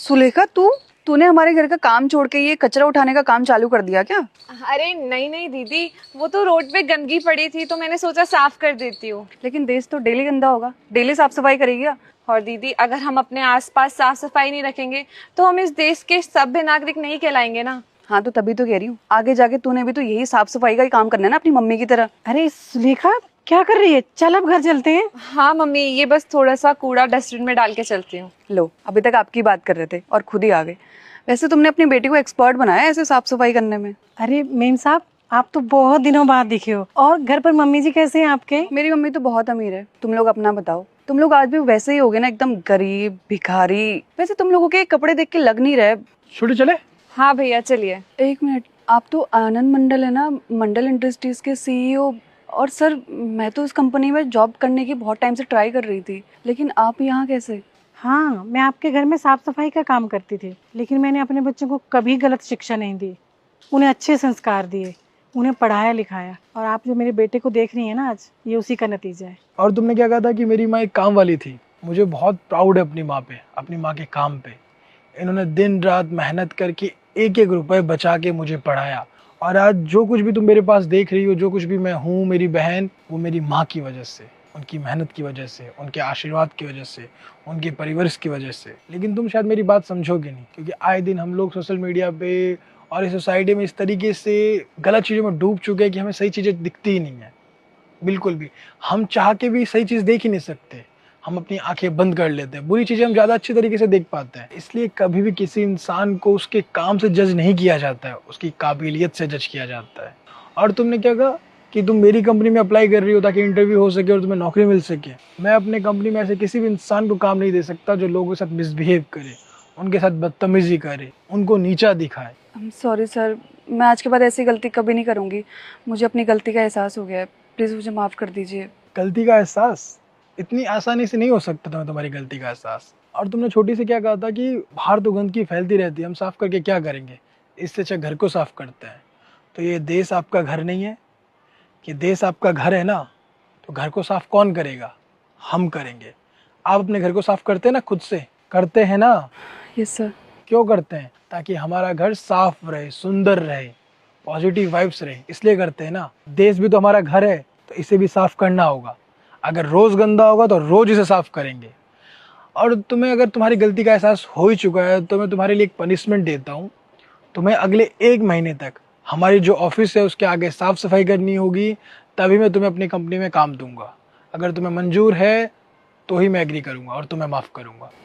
सुलेखा, तूने हमारे घर का काम छोड़ के ये कचरा उठाने का काम चालू कर दिया क्या? अरे नहीं नहीं दीदी, वो तो रोड पे गंदगी पड़ी थी तो मैंने सोचा साफ कर देती हूँ। लेकिन देश तो डेली गंदा होगा, डेली साफ सफाई करेगी क्या? और दीदी, अगर हम अपने आसपास साफ सफाई नहीं रखेंगे तो हम इस देश के सभ्य नागरिक नहीं कहलाएंगे ना। हाँ, तो तभी तो कह रही हूँ, आगे जाके तूने भी तो यही साफ सफाई का ही काम करना है ना, अपनी मम्मी की तरह। अरे सुलेखा, क्या कर रही है? चल अब घर चलते हैं। हाँ मम्मी, ये बस थोड़ा सा कूड़ा डस्टबिन में डाल के चलती हूँ। लो, अभी तक आपकी बात कर रहे थे और खुद ही आ गए। वैसे तुमने अपनी बेटी को एक्सपर्ट बनाया है ऐसे साफ सफाई करने में। अरे मेम साहब, आप तो बहुत दिनों बाद दिखे हो। और घर पर मम्मी जी कैसे हैं आपके? मेरी मम्मी तो बहुत अमीर है, तुम लोग अपना बताओ। तुम लोग आज भी वैसे ही होगे ना, एकदम गरीब भिखारी। वैसे तुम लोगों के कपड़े देख के लग नहीं रहे। छोटे चले। हाँ भैया चलिए। एक मिनट, आप तो आनंद मंडल है ना, मंडल इंडस्ट्रीज के सीईओ। और सर, मैं तो इस कंपनी में जॉब करने की बहुत टाइम से ट्राई कर रही थी, लेकिन आप यहाँ कैसे? हाँ, मैं आपके घर में साफ सफाई का काम करती थी, लेकिन मैंने अपने बच्चों को कभी गलत शिक्षा नहीं दी। उन्हें अच्छे संस्कार दिए, उन्हें पढ़ाया लिखाया। और आप जो मेरे बेटे को देख रही हैं ना आज, ये उसी का नतीजा है। और तुमने क्या कहा था कि मेरी माँ एक काम वाली थी। मुझे बहुत प्राउड है अपनी माँ पे, अपनी माँ के काम पे। इन्होंने दिन रात मेहनत करके एक एक रुपए बचा के मुझे पढ़ाया। और आज जो कुछ भी तुम मेरे पास देख रही हो, जो कुछ भी मैं हूँ, मेरी बहन, वो मेरी माँ की वजह से, उनकी मेहनत की वजह से, उनके आशीर्वाद की वजह से, उनके परिवार की वजह से। लेकिन तुम शायद मेरी बात समझोगे नहीं, क्योंकि आए दिन हम लोग सोशल मीडिया पे और इस सोसाइटी में इस तरीके से गलत चीज़ों में डूब चुके हैं कि हमें सही चीज़ें दिखती ही नहीं है। बिल्कुल भी हम चाह के भी सही चीज़ देख ही नहीं सकते। हम अपनी आंखें बंद कर लेते हैं, बुरी चीज़ें हम ज़्यादा अच्छी तरीके से देख पाते हैं। इसलिए कभी भी किसी इंसान को उसके काम से जज नहीं किया जाता है, उसकी काबिलियत से जज किया जाता है। और तुमने क्या कहा कि तुम मेरी कंपनी में अप्लाई कर रही हो ताकि इंटरव्यू हो सके और तुम्हें नौकरी मिल सके। मैं अपने कंपनी में ऐसे किसी भी इंसान को काम नहीं दे सकता जो लोगों के साथ मिसबिहेव करे, उनके साथ बदतमीजी करे, उनको नीचा दिखाए। सॉरी सर, मैं आज के बाद ऐसी गलती कभी नहीं करूँगी। मुझे अपनी गलती का एहसास हो गया है, प्लीज़ मुझे माफ़ कर दीजिए। गलती का एहसास इतनी आसानी से नहीं हो सकता तुम्हें, तुम्हारी गलती का एहसास। और तुमने छोटी से क्या कहा था कि बाहर तो गंदगी फैलती रहती है, हम साफ करके क्या करेंगे, इससे अच्छा घर को साफ करते हैं। तो ये देश आपका घर नहीं है? कि देश आपका घर है ना, तो घर को साफ कौन करेगा? हम करेंगे। आप अपने घर को साफ करते हैं ना, खुद से करते हैं ना? Yes sir. क्यों करते हैं? ताकि हमारा घर साफ रहे, सुंदर रहे, पॉजिटिव वाइब्स रहे, इसलिए करते हैं ना। देश भी तो हमारा घर है, तो इसे भी साफ करना होगा। अगर रोज गंदा होगा तो रोज इसे साफ करेंगे। और तुम्हें अगर तुम्हारी गलती का एहसास हो ही चुका है तो मैं तुम्हारे लिए एक पनिशमेंट देता हूँ। तुम्हें अगले 1 महीने तक हमारी जो ऑफिस है उसके आगे साफ सफाई करनी होगी, तभी मैं तुम्हें अपनी कंपनी में काम दूंगा। अगर तुम्हें मंजूर है तो ही मैं एग्री करूंगा और तुम्हें माफ़ करूंगा।